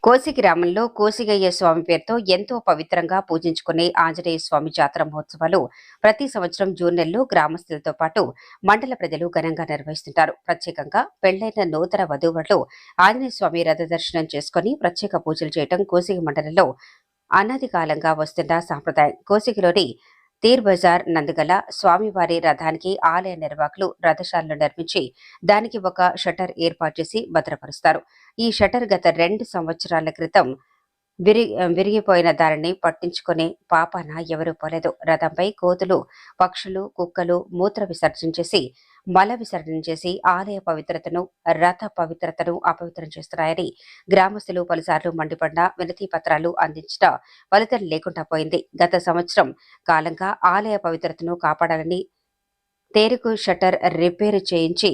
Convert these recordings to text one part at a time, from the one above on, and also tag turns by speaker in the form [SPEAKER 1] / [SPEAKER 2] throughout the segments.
[SPEAKER 1] కోసి గ్రామంలో కోసిగయ్య స్వామి పేరుతో ఎంతో పవిత్రంగా పూజించుకునే ఆంజనేయ స్వామి జాతర మహోత్సవాలు ప్రతి సంవత్సరం జూన్ నెలలో గ్రామస్తులతో పాటు మండల ప్రజలు ఘనంగా నిర్వహిస్తుంటారు. ప్రత్యేకంగా పెళ్లైన నూతన వధూవరులు ఆంజనేయ స్వామి రథ దర్శనం చేసుకుని ప్రత్యేక పూజలు చేయడం కోసిగి మండలంలో అనాది కాలంగా వస్తున్న సాంప్రదాయం. కోసిగిలోని తీర్ బజార్ నందుగల స్వామివారి రథానికి ఆలయ నిర్వాహకులు రథశాలను నిర్మించి దానికి ఒక షట్టర్ ఏర్పాటు చేసి భద్రపరుస్తారు. ఈ షట్టర్ గత 2 సంవత్సరాల క్రితం విరిగిపోయిన దానిని పట్టించుకునే పాపాన ఎవరూ పోలేదు. రథంపై కోతులు, పక్షులు, కుక్కలు మూత్ర విసర్జన చేసి, మల విసర్జన చేసి ఆలయ పవిత్రతను, రథ పవిత్రతను అపవిత్రం చేస్తున్నాయని గ్రామస్తులు పలుసార్లు మండిపడిన వినతి పత్రాలు అందించిన ఫలితం లేకుండా పోయింది. గత సంవత్సరం కాలంగా ఆలయ పవిత్రతను కాపాడాలని తేరుకు షట్టర్ రిపేరు చేయించి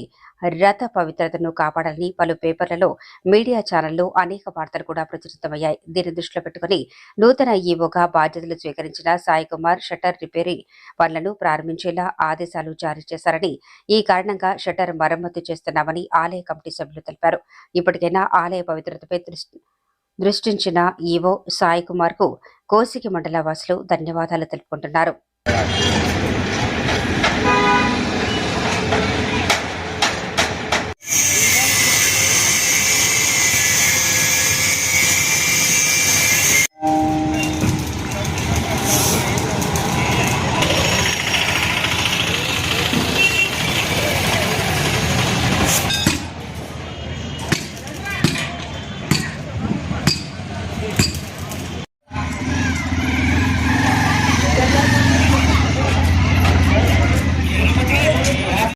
[SPEAKER 1] రథ పవిత్రతను కాపాడాలని పలు పేపర్లలో, మీడియా ఛానళ్లు అనేక వార్తలు కూడా ప్రచురితమయ్యాయి. దీన్ని దృష్టిలో పెట్టుకుని నూతన ఈవోగా బాధ్యతలు స్వీకరించిన సాయి కుమార్ షట్టర్ రిపేరీ పనులను ప్రారంభించేలా ఆదేశాలు జారీ చేశారని, ఈ కారణంగా షట్టర్ మరమ్మతు చేస్తున్నామని ఆలయ కమిటీ సభ్యులు తెలిపారు. ఇప్పటికైనా ఆలయ పవిత్రతపై దృష్టించిన ఈవో సాయి కుమార్ కు కోసిగి మండల వాసులు ధన్యవాదాలు తెలుపుకుంటున్నారు.